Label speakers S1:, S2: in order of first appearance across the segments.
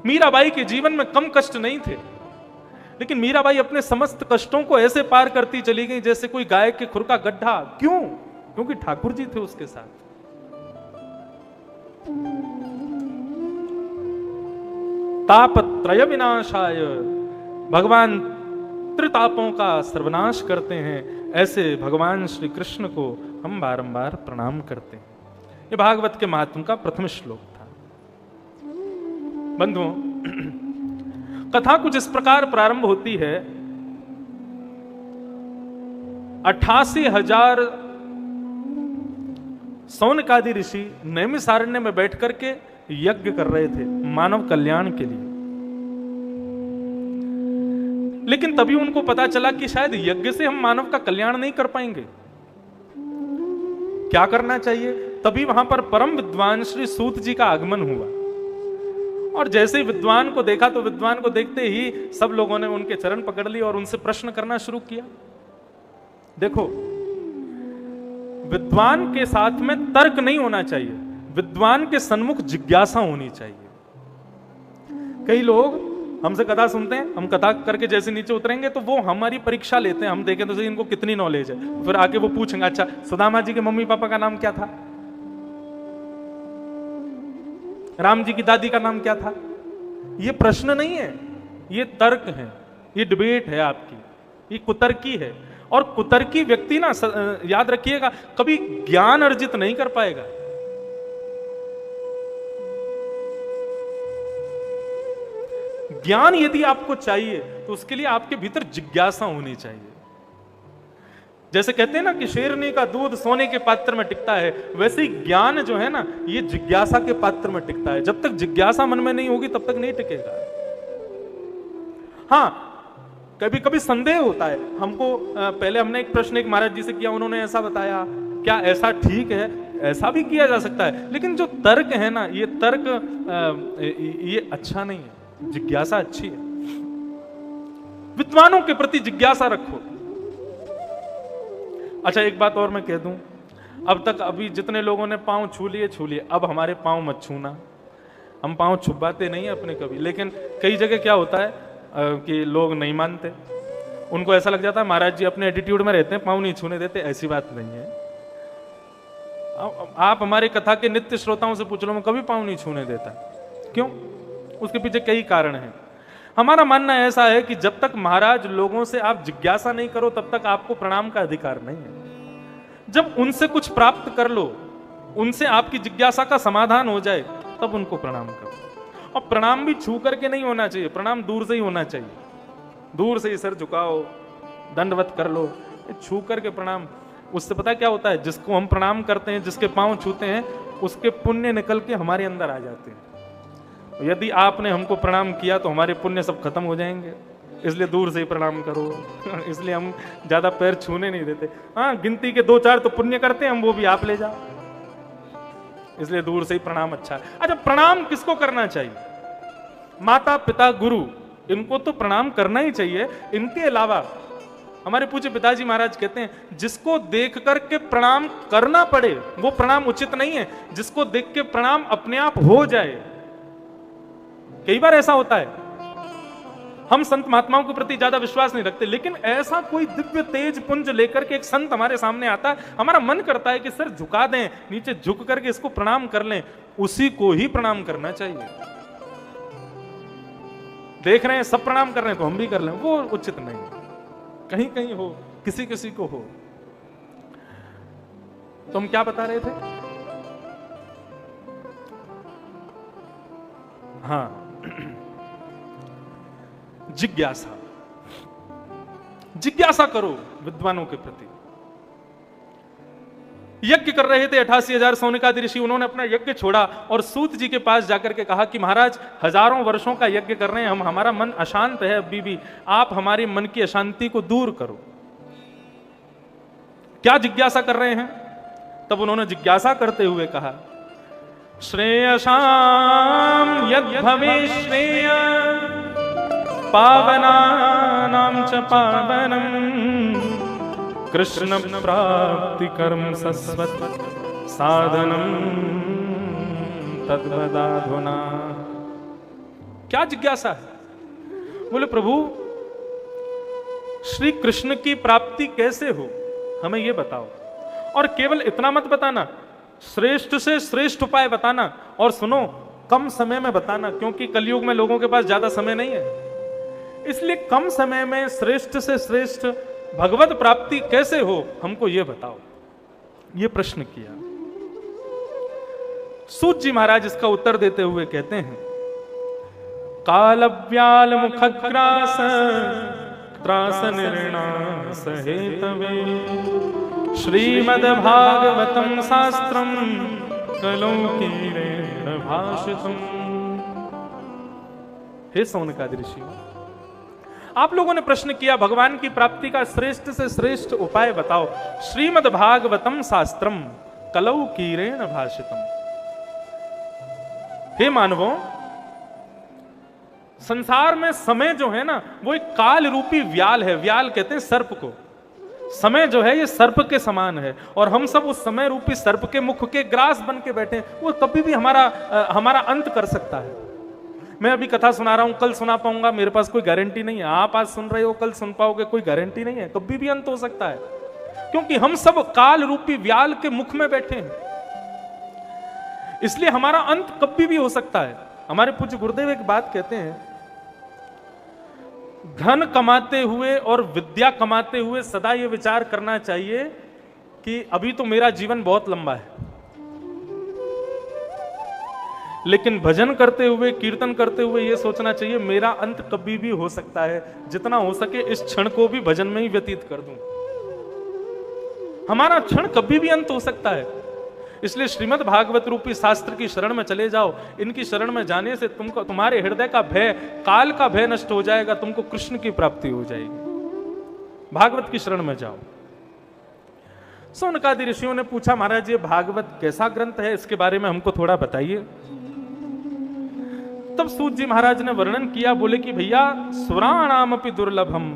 S1: मीराबाई के जीवन में कम कष्ट नहीं थे, लेकिन मीराबाई अपने समस्त कष्टों को ऐसे पार करती चली गई जैसे कोई गाय के खुर का गड्ढा। क्यों? क्योंकि ठाकुर जी थे उसके साथ। तापत्रय विनाशाय, भगवान त्रितापों का सर्वनाश करते हैं, ऐसे भगवान श्री कृष्ण को हम बारंबार प्रणाम करते हैं। ये भागवत के महात्म का प्रथम श्लोक था। बंधुओं, कथा कुछ इस प्रकार प्रारंभ होती है। 88,000 सौनकादि ऋषि नैमिषारण्य में बैठ करके यज्ञ कर रहे थे मानव कल्याण के लिए, लेकिन तभी उनको पता चला कि शायद यज्ञ से हम मानव का कल्याण नहीं कर पाएंगे। क्या करना चाहिए? तभी वहां पर परम विद्वान श्री सूत जी का आगमन हुआ, और जैसे ही विद्वान को देखा तो विद्वान को देखते ही सब लोगों ने उनके चरण पकड़ लिए और उनसे प्रश्न करना शुरू किया। देखो, विद्वान के साथ में तर्क नहीं होना चाहिए, विद्वान के सन्मुख जिज्ञासा होनी चाहिए। कई लोग हमसे कथा सुनते हैं, हम कथा करके जैसे नीचे उतरेंगे तो वो हमारी परीक्षा लेते हैं, हम देखें तो सही इनको कितनी नॉलेज है। फिर आके वो पूछेंगे, अच्छा सुदामा जी के मम्मी पापा का नाम क्या था, राम जी की दादी का नाम क्या था। ये प्रश्न नहीं है, ये तर्क है, ये डिबेट है आपकी, ये कुतर्की है। और कुतर्की व्यक्ति ना, याद रखिएगा, कभी ज्ञान अर्जित नहीं कर पाएगा। ज्ञान यदि आपको चाहिए तो उसके लिए आपके भीतर जिज्ञासा होनी चाहिए। जैसे कहते हैं ना कि शेरनी का दूध सोने के पात्र में टिकता है, वैसे ही ज्ञान जो है ना, ये जिज्ञासा के पात्र में टिकता है। जब तक जिज्ञासा मन में नहीं होगी तब तक नहीं टिकेगा। हाँ, कभी कभी संदेह होता है हमको। पहले हमने एक प्रश्न एक महाराज जी से किया, उन्होंने ऐसा बताया, क्या ऐसा ठीक है? ऐसा भी किया जा सकता है, लेकिन जो तर्क है ना, ये तर्क ये अच्छा नहीं है। जिज्ञासा अच्छी है, विद्वानों के प्रति जिज्ञासा रखो। अच्छा, एक बात और मैं कह दूं, अब तक अभी जितने लोगों ने पांव छू लिए, अब हमारे पांव मत छूना। हम पांव छुपाते नहीं है अपने कभी, लेकिन कई जगह क्या होता है कि लोग नहीं मानते, उनको ऐसा लग जाता है महाराज जी अपने एटीट्यूड में रहते हैं, पांव नहीं छूने देते। ऐसी बात नहीं है। आप हमारे कथा के नित्य श्रोताओं से पूछ लो, मैं कभी पांव नहीं छूने देता। क्यों? उसके पीछे कई कारण हैं। हमारा मानना ऐसा है कि जब तक महाराज लोगों से आप जिज्ञासा नहीं करो तब तक आपको प्रणाम का अधिकार नहीं है। जब उनसे कुछ प्राप्त कर लो, उनसे आपकी जिज्ञासा का समाधान हो जाए, तब उनको प्रणाम करो। और प्रणाम भी छू करके नहीं होना चाहिए, प्रणाम दूर से ही होना चाहिए। दूर से ही सर झुकाओ, दंडवत कर लो, छू करके प्रणाम। उससे पता क्या होता है, जिसको हम प्रणाम करते हैं, जिसके पांव छूते हैं, उसके पुण्य निकल के हमारे अंदर आ जाते हैं। यदि आपने हमको प्रणाम किया तो हमारे पुण्य सब खत्म हो जाएंगे, इसलिए दूर से ही प्रणाम करो। इसलिए हम ज्यादा पैर छूने नहीं देते। हाँ, गिनती के 2-4 तो पुण्य करते हैं हम, वो भी आप ले जाओ, इसलिए दूर से ही प्रणाम अच्छा है। अच्छा, प्रणाम किसको करना चाहिए? माता पिता गुरु, इनको तो प्रणाम करना ही चाहिए। इनके अलावा हमारे पूज्य पिताजी महाराज कहते हैं, जिसको देख करके प्रणाम करना पड़े वो प्रणाम उचित नहीं है, जिसको देख के प्रणाम अपने आप हो जाए। कई बार ऐसा होता है, हम संत महात्माओं के प्रति ज्यादा विश्वास नहीं रखते, लेकिन ऐसा कोई दिव्य तेज पुंज लेकर के एक संत हमारे सामने आता है, हमारा मन करता है कि सर झुका दें, नीचे झुक करके इसको प्रणाम कर लें। उसी को ही प्रणाम करना चाहिए। देख रहे हैं सब प्रणाम कर रहे हैं तो हम भी कर लें, वो उचित नहीं। कहीं कहीं हो, किसी किसी को हो। तो हम क्या बता रहे थे? हाँ, जिज्ञासा। जिज्ञासा करो विद्वानों के प्रति। यज्ञ कर रहे थे 88,000 सौनकादि ऋषि, उन्होंने अपना यज्ञ छोड़ा और सूत जी के पास जाकर के कहा कि महाराज, हजारों वर्षों का यज्ञ कर रहे हैं हम, हमारा मन अशांत है अभी भी, आप हमारे मन की अशांति को दूर करो। क्या जिज्ञासा कर रहे हैं? तब उन्होंने जिज्ञासा करते हुए कहा, श्रेयसाम यद् भवे श्रेय पावनानां च पावनम् कृष्ण प्राप्ति कर्म सस्वत साधनम तद्वदाधुना। क्या जिज्ञासा है? बोले प्रभु श्री कृष्ण की प्राप्ति कैसे हो, हमें यह बताओ। और केवल इतना मत बताना, श्रेष्ठ से श्रेष्ठ उपाय बताना, और सुनो कम समय में बताना, क्योंकि कलयुग में लोगों के पास ज्यादा समय नहीं है। इसलिए कम समय में श्रेष्ठ से श्रेष्ठ भगवत प्राप्ति कैसे हो, हमको यह बताओ। यह प्रश्न किया। सूत जी महाराज इसका उत्तर देते हुए कहते हैं, कालव्याल मुखग्रास त्रास निर्णास हेतवे श्रीमद्भागवतम शास्त्रम कलौ कीरेण भाषितम्। हे सौनकादि ऋषियों, आप लोगों ने प्रश्न किया भगवान की प्राप्ति का श्रेष्ठ से श्रेष्ठ उपाय बताओ। श्रीमद्भागवतम शास्त्रम कलौ कीरेण भाषितम्। हे मानवों, संसार में समय जो है ना, वो एक काल रूपी व्याल है। व्याल कहते हैं सर्प को। समय जो है ये सर्प के समान है, और हम सब उस समय रूपी सर्प के मुख के ग्रास बन के बैठे हैं। वो कभी भी हमारा अंत कर सकता है। मैं अभी कथा सुना रहा हूं, कल सुना पाऊंगा, मेरे पास कोई गारंटी नहीं है। आप आज सुन रहे हो, कल सुन पाओगे, कोई गारंटी नहीं है। कभी भी अंत हो सकता है, क्योंकि हम सब काल रूपी व्याल के मुख में बैठे हैं। इसलिए हमारा अंत कभी भी हो सकता है। हमारे पूज्य गुरुदेव एक बात कहते हैं, धन कमाते हुए और विद्या कमाते हुए सदा यह विचार करना चाहिए कि अभी तो मेरा जीवन बहुत लंबा है, लेकिन भजन करते हुए, कीर्तन करते हुए यह सोचना चाहिए मेरा अंत कभी भी हो सकता है। जितना हो सके इस क्षण को भी भजन में ही व्यतीत कर दूं। हमारा क्षण कभी भी अंत हो सकता है। इसलिए श्रीमद् भागवत रूपी शास्त्र की शरण में चले जाओ। इनकी शरण में जाने से तुमको, तुम्हारे हृदय का भय, काल का भय नष्ट हो जाएगा, तुमको कृष्ण की प्राप्ति हो जाएगी। भागवत की शरण में जाओ। सौनकादि ऋषियों ने पूछा, महाराज ये भागवत कैसा ग्रंथ है, इसके बारे में हमको थोड़ा बताइए। तब सूत जी महाराज ने वर्णन किया, बोले कि भैया सुराणामपि दुर्लभम,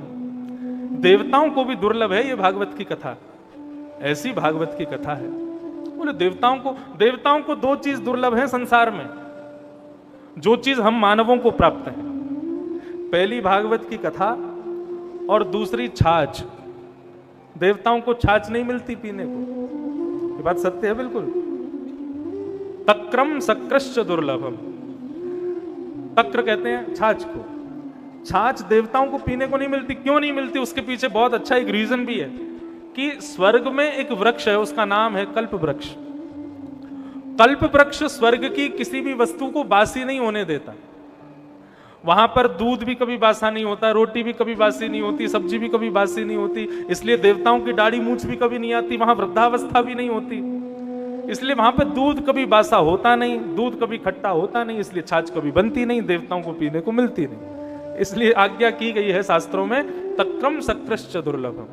S1: देवताओं को भी दुर्लभ है ये भागवत की कथा। ऐसी भागवत की कथा है। बोले देवताओं को दो चीज दुर्लभ है संसार में, जो चीज हम मानवों को प्राप्त है। पहली भागवत की कथा और दूसरी छाछ। देवताओं को छाछ नहीं मिलती पीने को, ये बात सत्य है बिल्कुल। तक्रम सक्रश्च दुर्लभम, तक्र कहते हैं छाछ को। छाछ देवताओं को पीने को नहीं मिलती। क्यों नहीं मिलती, उसके पीछे बहुत अच्छा एक रीजन भी है कि स्वर्ग में एक वृक्ष है, उसका नाम है कल्प वृक्ष। कल्प वृक्ष स्वर्ग की किसी भी वस्तु को बासी नहीं होने देता। वहां पर दूध भी कभी बासा नहीं होता, रोटी भी कभी बासी नहीं होती, सब्जी भी कभी बासी नहीं होती। इसलिए देवताओं की दाढ़ी मूछ भी कभी नहीं आती, वहां वृद्धावस्था भी नहीं होती। इसलिए वहां पर दूध कभी बासा होता नहीं, दूध कभी खट्टा होता नहीं, इसलिए छाछ कभी बनती नहीं, देवताओं को पीने को मिलती नहीं। इसलिए आज्ञा की गई है शास्त्रों में, तक्रम सक्रश्च दुर्लभम।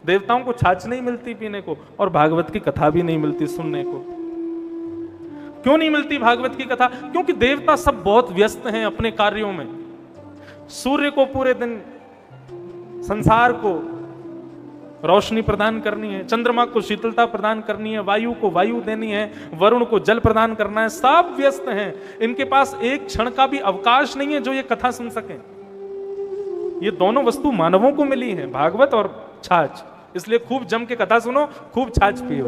S1: देवताओं को छाछ नहीं मिलती पीने को, और भागवत की कथा भी नहीं मिलती सुनने को। क्यों नहीं मिलती भागवत की कथा? क्योंकि देवता सब बहुत व्यस्त हैं अपने कार्यों में। सूर्य को पूरे दिन संसार को रोशनी प्रदान करनी है, चंद्रमा को शीतलता प्रदान करनी है, वायु को वायु देनी है, वरुण को जल प्रदान करना है। सब व्यस्त हैं, इनके पास एक क्षण का भी अवकाश नहीं है जो ये कथा सुन सकें। ये दोनों वस्तु मानवों को मिली है, भागवत और छाछ। इसलिए खूब जम के कथा सुनो, खूब छाछ पियो।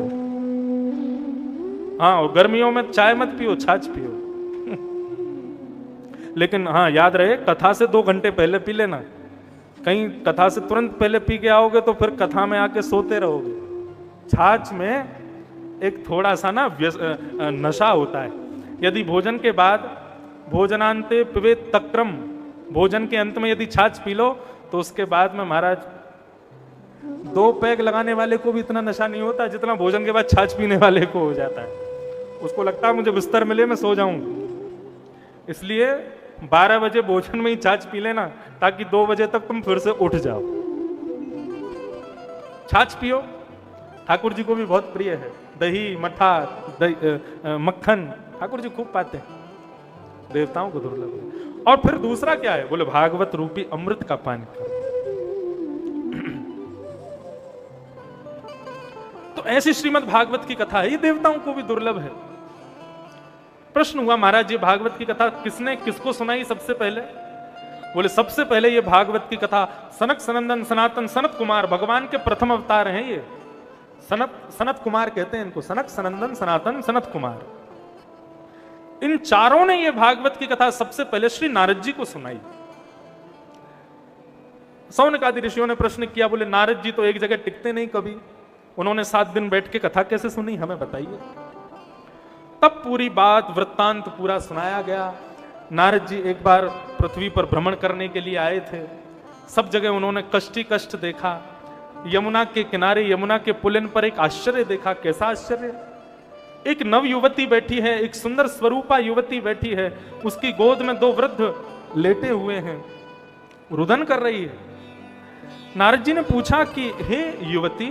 S1: हाँ, और गर्मियों में चाय मत पियो, छाछ पियो। लेकिन हाँ, याद रहे कथा से 2 घंटे पहले पी लेना। कहीं कथा से तुरंत पहले पी के आओगे तो फिर कथा में आके सोते रहोगे। छाछ में एक थोड़ा सा ना नशा होता है। यदि भोजन के बाद भोजनांते पिबेत तक्रम, भोजन के अंत में यदि छाछ पी लो तो उसके बाद में महाराज 2 पैग लगाने वाले को भी इतना नशा नहीं होता जितना भोजन के बाद छाछ पीने वाले को हो जाता है। उसको लगता है मुझे बिस्तर मिले मैं सो जाऊं। इसलिए 12 बजे भोजन में ही छाछ पी लेना, ताकि 2 बजे तक तुम फिर से उठ जाओ। छाछ पियो, ठाकुर जी को भी बहुत प्रिय है। दही, मठा, मक्खन ठाकुर जी खूब पाते हैं, देवताओं को दुर्लभ है। और फिर दूसरा क्या है? बोले भागवत रूपी अमृत का पान करो। तो ऐसी श्रीमद् भागवत की कथा है, ये देवताओं को भी दुर्लभ है। प्रश्न हुआ, महाराज ये भागवत की कथा किसने किसको सुनाई सबसे पहले? बोले सबसे पहले ये भागवत की कथा सनक सनंदन सनातन सनत कुमार, भगवान के प्रथम अवतार हैं ये। सनत कुमार कहते हैं इनको, सनक सनंदन सनातन सनत कुमार। इन चारों ने ये भागवत की कथा सबसे पहले श्री नारद जी को सुनाई। सौनक आदि ऋषियों ने प्रश्न किया, बोले नारद जी तो एक जगह टिकते नहीं कभी, उन्होंने 7 दिन बैठ के कथा कैसे सुनी, हमें बताइए। तब पूरी बात वृत्तांत पूरा सुनाया गया। नारद जी एक बार पृथ्वी पर भ्रमण करने के लिए आए थे, सब जगह उन्होंने कष्ट ही कष्ट देखा। यमुना के किनारे, यमुना के पुलिन पर एक आश्चर्य देखा। कैसा आश्चर्य? एक नव युवती बैठी है, एक सुंदर स्वरूपा युवती बैठी है, उसकी गोद में 2 वृद्ध लेटे हुए हैं, रुदन कर रही है। नारद जी ने पूछा कि हे युवती,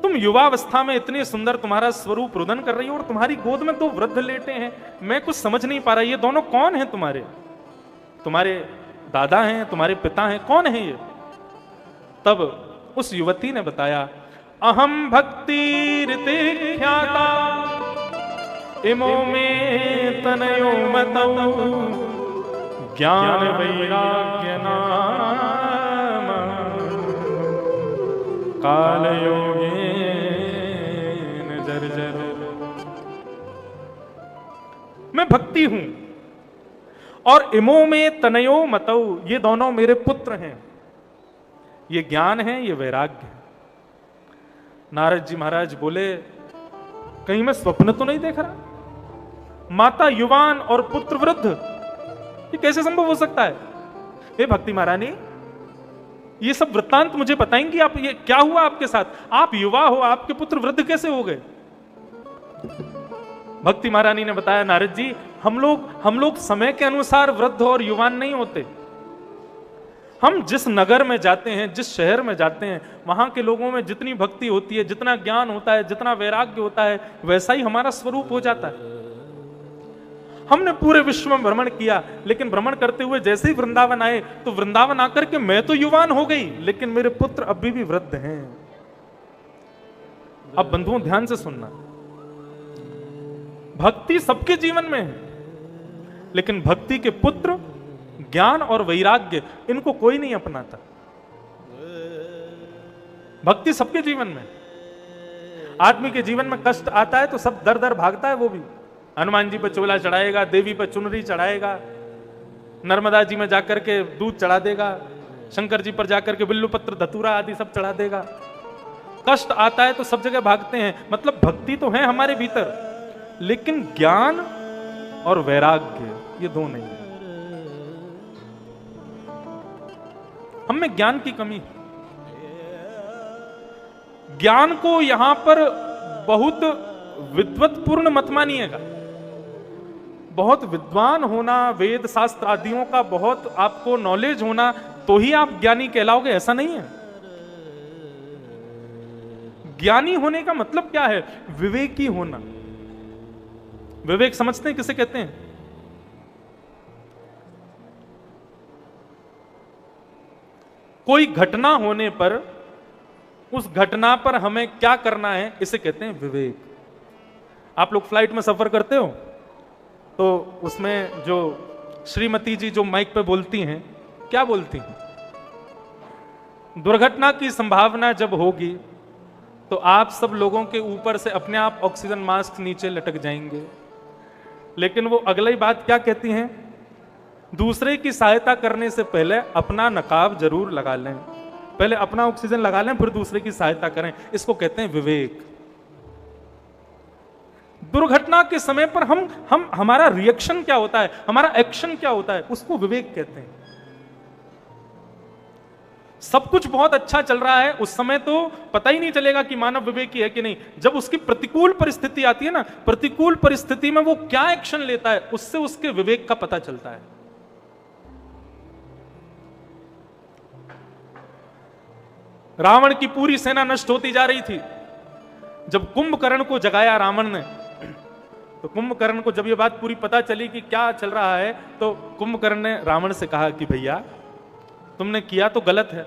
S1: तुम युवावस्था में इतनी सुंदर, तुम्हारा स्वरूप रुदन कर रही हो और तुम्हारी गोद में 2 वृद्ध लेटे हैं, मैं कुछ समझ नहीं पा रहा, ये दोनों कौन हैं तुम्हारे? तुम्हारे दादा हैं, तुम्हारे पिता हैं, कौन है ये? तब उस युवती ने बताया, अहम भक्ति ऋते ख्याता इमो में तनयो मतौ ज्ञान वैराग्य नाम काल योगेन जर्जर। मैं भक्ति हूं और इमो में तनयो मतौ, ये दोनों मेरे पुत्र हैं। ये ज्ञान है, ये वैराग्य है। नारद जी महाराज बोले, कहीं मैं स्वप्न तो नहीं देख रहा? माता युवान और पुत्र वृद्ध, ये कैसे संभव हो सकता है? हे भक्ति महारानी, ये सब वृत्तांत मुझे बताएंगी आप, ये क्या हुआ आपके साथ? आप युवा हो, आपके पुत्र वृद्ध कैसे हो गए? भक्ति महारानी ने बताया, नारद जी हम लोग समय के अनुसार वृद्ध और युवान नहीं होते। हम जिस नगर में जाते हैं, जिस शहर में जाते हैं, वहां के लोगों में जितनी भक्ति होती है, जितना ज्ञान होता है, जितना वैराग्य होता है, वैसा ही हमारा स्वरूप हो जाता है। हमने पूरे विश्व में भ्रमण किया, लेकिन भ्रमण करते हुए जैसे ही वृंदावन आए, तो वृंदावन आकर के मैं तो युवान हो गई, लेकिन मेरे पुत्र अभी भी वृद्ध हैं। अब बंधुओं ध्यान से सुनना, भक्ति सबके जीवन में है, लेकिन भक्ति के पुत्र ज्ञान और वैराग्य, इनको कोई नहीं अपनाता। भक्ति सबके जीवन में, आदमी के जीवन में कष्ट आता है तो सब दर दर भागता है। वो भी हनुमान जी पर चोला चढ़ाएगा, देवी पर चुनरी चढ़ाएगा, नर्मदा जी में जाकर के दूध चढ़ा देगा, शंकर जी पर जाकर के बिल्लू पत्र धतूरा आदि सब चढ़ा देगा। कष्ट आता है तो सब जगह भागते हैं। मतलब भक्ति तो है हमारे भीतर, लेकिन ज्ञान और वैराग्य ये दो नहीं है। हम में ज्ञान की कमी है। ज्ञान को यहां पर बहुत विद्वत्पूर्ण मत मानिएगा। बहुत विद्वान होना, वेद शास्त्र आदियों का बहुत आपको नॉलेज होना तो ही आप ज्ञानी कहलाओगे, ऐसा नहीं है। ज्ञानी होने का मतलब क्या है? विवेकी होना। विवेक समझते हैं किसे कहते हैं? कोई घटना होने पर उस घटना पर हमें क्या करना है, इसे कहते हैं विवेक। आप लोग फ्लाइट में सफर करते हो तो उसमें जो श्रीमती जी जो माइक पे बोलती हैं, क्या बोलती हैं? दुर्घटना की संभावना जब होगी तो आप सब लोगों के ऊपर से अपने आप ऑक्सीजन मास्क नीचे लटक जाएंगे। लेकिन वो अगली बात क्या कहती हैं? दूसरे की सहायता करने से पहले अपना नकाब जरूर लगा लें। पहले अपना ऑक्सीजन लगा लें, फिर दूसरे की सहायता करें। इसको कहते हैं विवेक। दुर्घटना के समय पर हमारा रिएक्शन क्या होता है, हमारा एक्शन क्या होता है, उसको विवेक कहते हैं। सब कुछ बहुत अच्छा चल रहा है, उस समय तो पता ही नहीं चलेगा कि मानव विवेकी है कि नहीं। जब उसकी प्रतिकूल परिस्थिति आती है ना, प्रतिकूल परिस्थिति में वो क्या एक्शन लेता है, उससे उसके विवेक का पता चलता है। रावण की पूरी सेना नष्ट होती जा रही थी। जब कुंभकर्ण को जगाया रावण ने, तो कुंभकर्ण को जब ये बात पूरी पता चली कि क्या चल रहा है, तो कुंभकर्ण ने रावण से कहा कि भैया तुमने किया तो गलत है,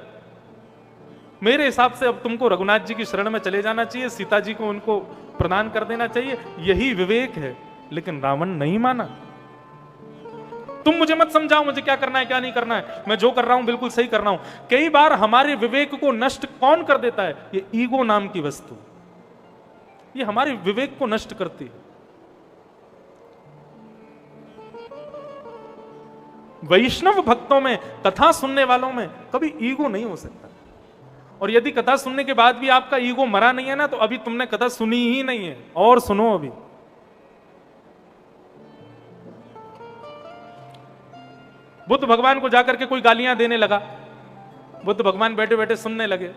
S1: मेरे हिसाब से अब तुमको रघुनाथ जी की शरण में चले जाना चाहिए, सीता जी को उनको प्रदान कर देना चाहिए। यही विवेक है, लेकिन रावण नहीं माना। तुम मुझे मत समझाओ मुझे क्या करना है क्या नहीं करना है, मैं जो कर रहा हूं बिल्कुल सही कर रहा हूं। कई बार हमारे विवेक को नष्ट कौन कर देता है? ये ईगो नाम की वस्तु, ये हमारे विवेक को नष्ट करती है। वैष्णव भक्तों में, कथा सुनने वालों में कभी ईगो नहीं हो सकता। और यदि कथा सुनने के बाद भी आपका ईगो मरा नहीं है ना, तो अभी तुमने कथा सुनी ही नहीं है। और सुनो, अभी बुद्ध भगवान को जाकर के कोई गालियां देने लगा, बुद्ध भगवान बैठे बैठे सुनने लगे।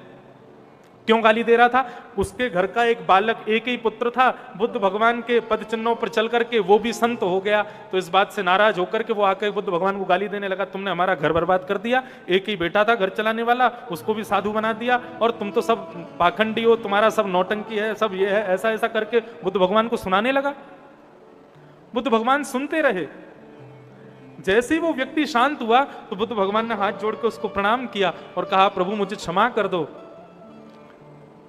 S1: क्यों गाली दे रहा था? उसके घर का एक बालक, एक ही पुत्र था, बुद्ध भगवान के पद चिन्हों पर चल करके वो भी संत हो गया। तो इस बात से नाराज होकर के वो आकर बुद्ध भगवान को गाली देने लगा, तुमने हमारा घर बर्बाद कर दिया, एक ही बेटा था घर चलाने वाला, उसको भी साधु बना दिया, और तुम तो सब पाखंडी हो, तुम्हारा सब नौटंकी है, सब ये है, ऐसा ऐसा करके बुद्ध भगवान को सुनाने लगा। बुद्ध भगवान सुनते रहे। जैसे ही वो व्यक्ति शांत हुआ तो बुद्ध भगवान ने हाथ जोड़ के उसको प्रणाम किया और कहा, प्रभु मुझे क्षमा कर दो।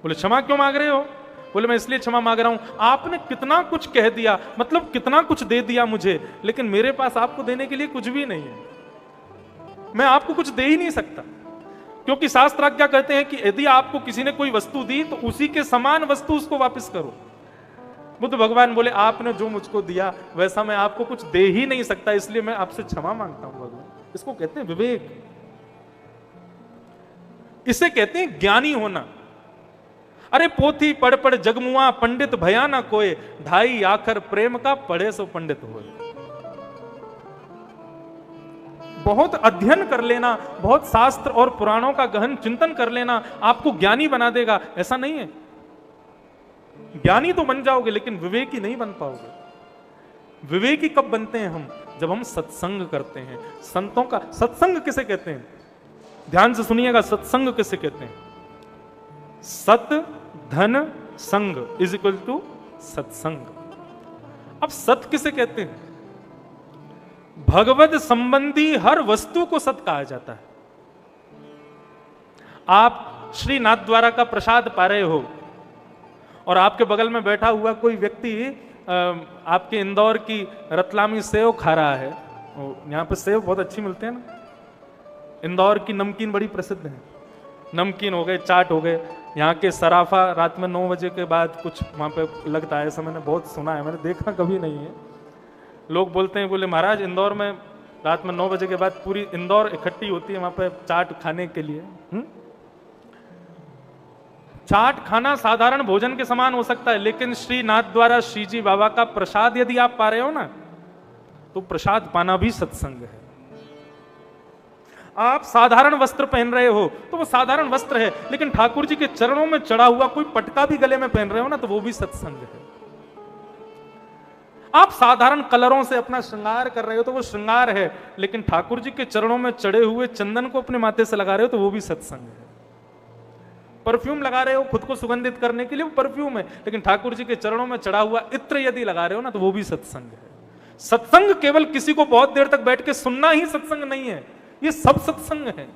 S1: बोले, क्षमा क्यों मांग रहे हो? बोले, मैं इसलिए क्षमा मांग रहा हूं, आपने कितना कुछ कह दिया, मतलब कितना कुछ दे दिया मुझे, लेकिन मेरे पास आपको देने के लिए कुछ भी नहीं है, मैं आपको कुछ दे ही नहीं सकता। क्योंकि शास्त्र क्या कहते हैं कि यदि आपको किसी ने कोई वस्तु दी तो उसी के समान वस्तु उसको वापस करो। बुद्ध भगवान बोले, आपने जो मुझको दिया वैसा मैं आपको कुछ दे ही नहीं सकता, इसलिए मैं आपसे क्षमा मांगता हूं भगवान। इसको कहते हैं विवेक, इसे कहते हैं ज्ञानी होना। अरे पोथी पढ़ पढ़ जगमुआ, पंडित भया ना कोय, ढाई आखर प्रेम का पढ़े सो पंडित होए। बहुत अध्ययन कर लेना, बहुत शास्त्र और पुराणों का गहन चिंतन कर लेना आपको ज्ञानी बना देगा, ऐसा नहीं है। ज्ञानी तो बन जाओगे लेकिन विवेकी नहीं बन पाओगे। विवेकी कब बनते हैं हम? जब हम सत्संग करते हैं। संतों का सत्संग किसे कहते हैं? ध्यान से सुनिएगा, सत्संग किसे कहते हैं? सत धन संग इज इक्वल टू सत्संग। अब सत किसे कहते हैं? भगवत संबंधी हर वस्तु को सत कहा जाता है। आप श्री नाथद्वारा का प्रसाद पा रहे हो और आपके बगल में बैठा हुआ कोई व्यक्ति आपके इंदौर की रतलामी सेव खा रहा है। यहाँ पे सेव बहुत अच्छी मिलते हैं ना, इंदौर की नमकीन बड़ी प्रसिद्ध है। नमकीन हो गए, चाट हो गए, यहाँ के सराफा रात में 9 बजे के बाद कुछ वहाँ पे लगता है, ऐसा मैंने बहुत सुना है, मैंने देखा कभी नहीं है। लोग बोलते हैं, बोले महाराज इंदौर में रात में 9 बजे के बाद पूरी इंदौर इकट्ठी होती है वहाँ पे चाट खाने के लिए। चाट खाना साधारण भोजन के समान हो सकता है, लेकिन श्री नाथ द्वारा श्री जी बाबा का प्रसाद यदि आप पा रहे हो ना, तो प्रसाद पाना भी सत्संग है। आप साधारण वस्त्र पहन रहे हो तो वो साधारण वस्त्र है, लेकिन ठाकुर जी के चरणों में चढ़ा हुआ कोई पटका भी गले में पहन रहे हो ना, तो वो भी सत्संग है। आप साधारण कलरों से अपना श्रृंगार कर रहे हो तो वो श्रृंगार है, लेकिन ठाकुर जी के चरणों में चढ़े हुए चंदन को अपने माथे से लगा रहे हो तो वो भी सत्संग है। परफ्यूम लगा रहे हो खुद को सुगंधित करने के लिए, वो परफ्यूम है, लेकिन ठाकुर जी के चरणों में चढ़ा हुआ इत्र यदि लगा रहे हो ना, तो वो भी सत्संग है। सत्संग केवल किसी को बहुत देर तक बैठ के सुनना ही सत्संग नहीं है, ये सब सत्संग है।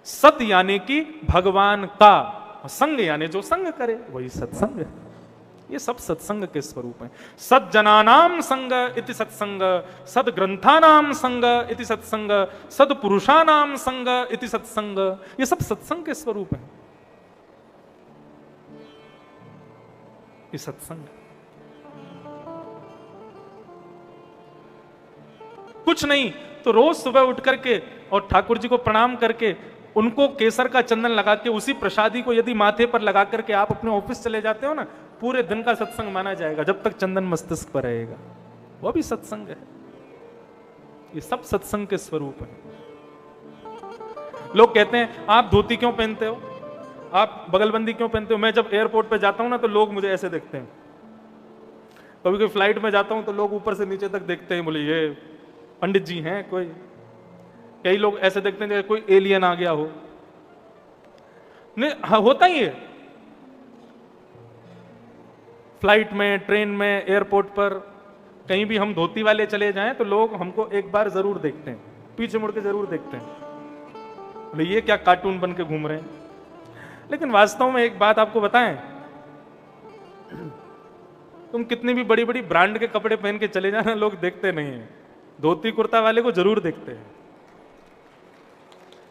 S1: सत यानी कि भगवान का, संग यानी जो संग करे वही सत्संग है। ये सब सत्संग के स्वरूप हैं। सज्जनानाम संग इति सत्संग, सद ग्रंथानाम संग इति सत्संग, सद पुरुषानाम संग इति सत्संग, ये सब सत्संग के स्वरूप हैं। ये सत्संग कुछ नहीं तो रोज सुबह उठ करके और ठाकुर जी को प्रणाम करके उनको केसर का चंदन लगा के उसी प्रसादी को यदि माथे पर लगा करके आप अपने ऑफिस चले जाते हो ना, पूरे दिन का सत्संग माना जाएगा जब तक चंदन मस्तिष्क पर रहेगा, वो भी सत्संग है। ये सब सत्संग के स्वरूप है। लोग कहते हैं आप धोती क्यों पहनते हो, आप बगलबंदी क्यों पहनते हो? मैं जब एयरपोर्ट पे जाता हूं ना तो लोग मुझे ऐसे देखते हैं। कभी कोई फ्लाइट में जाता हूं तो लोग ऊपर से नीचे तक देखते हैं, बोले ये पंडित जी हैं कोई। कई लोग ऐसे देखते हैं जैसे कोई एलियन आ गया हो। नहीं, हाँ, होता ही है। फ्लाइट में, ट्रेन में, एयरपोर्ट पर कहीं भी हम धोती वाले चले जाएं तो लोग हमको एक बार जरूर देखते हैं, पीछे मुड़ के जरूर देखते हैं, बोले ये क्या कार्टून बन के घूम रहे हैं। लेकिन वास्तव में एक बात आपको बताएं, तुम कितनी भी बड़ी बड़ी ब्रांड के कपड़े पहन के चले जाना, लोग देखते नहीं है, धोती कुर्ता वाले को जरूर देखते हैं।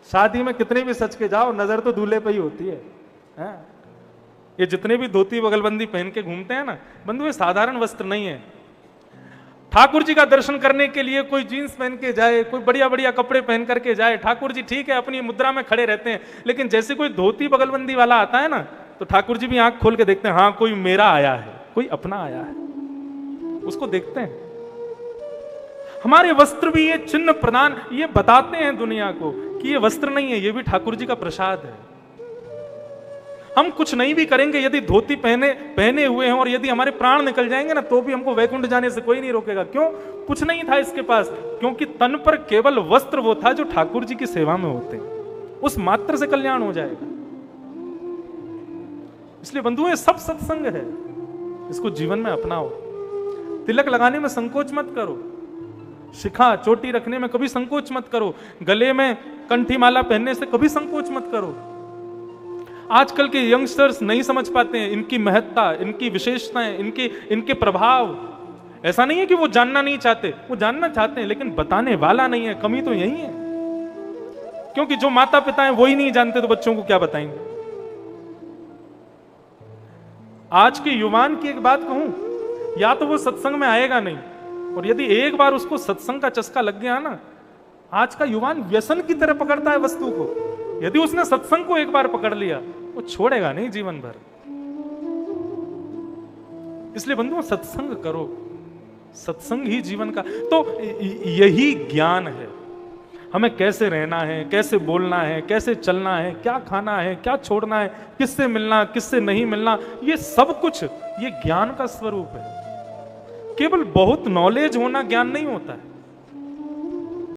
S1: शादी में कितने भी सच के जाओ, नजर तो दूल्हे पे ही होती है। ये जितने भी धोती बगलबंदी पहन के घूमते हैं ना बंधु, ये साधारण वस्त्र नहीं है। ठाकुर जी का दर्शन करने के लिए कोई जीन्स पहन के जाए, कोई बढ़िया बढ़िया कपड़े पहन करके जाए, ठाकुर जी ठीक है अपनी मुद्रा में खड़े रहते हैं, लेकिन जैसे कोई धोती बगलबंदी वाला आता है ना, तो ठाकुर जी भी आंख खोल के देखते हैं, हाँ कोई मेरा आया है, कोई अपना आया है, उसको देखते हैं। हमारे वस्त्र भी ये चिन्ह प्रदान, ये बताते हैं दुनिया को कि ये वस्त्र नहीं है, ये भी ठाकुर जी का प्रसाद है। हम कुछ नहीं भी करेंगे, यदि धोती पहने हुए हैं और यदि हमारे प्राण निकल जाएंगे ना, तो भी हमको वैकुंठ जाने से कोई नहीं रोकेगा। क्यों? कुछ नहीं था इसके पास, क्योंकि तन पर केवल वस्त्र वो था जो ठाकुर जी की सेवा में होते, उस मात्र से कल्याण हो जाएगा। इसलिए बंधुओं, ये सब सत्संग है, इसको जीवन में अपनाओ। तिलक लगाने में संकोच मत करो, शिखा चोटी रखने में कभी संकोच मत करो, गले में कंठी माला पहनने से कभी संकोच मत करो। आजकल के यंगस्टर्स नहीं समझ पाते हैं इनकी महत्ता, इनकी विशेषताएं, इनके प्रभाव। ऐसा नहीं है कि वो जानना नहीं चाहते, वो जानना चाहते हैं, लेकिन बताने वाला नहीं है। कमी तो यही है, क्योंकि जो माता पिता हैं वो ही नहीं जानते, तो बच्चों को क्या बताएंगे। आज के युवान की एक बात कहूं, या तो वो सत्संग में आएगा नहीं, और यदि एक बार उसको सत्संग का चस्का लग गया ना, आज का युवान व्यसन की तरह पकड़ता है वस्तु को। यदि उसने सत्संग को एक बार पकड़ लिया, वो छोड़ेगा नहीं जीवन भर। इसलिए बंधुओं, सत्संग करो, सत्संग ही जीवन का तो यही ज्ञान है। हमें कैसे रहना है, कैसे बोलना है, कैसे चलना है, क्या खाना है, क्या छोड़ना है, किससे मिलना, किससे नहीं मिलना, ये सब कुछ ये ज्ञान का स्वरूप है। केवल बहुत नॉलेज होना ज्ञान नहीं होता है।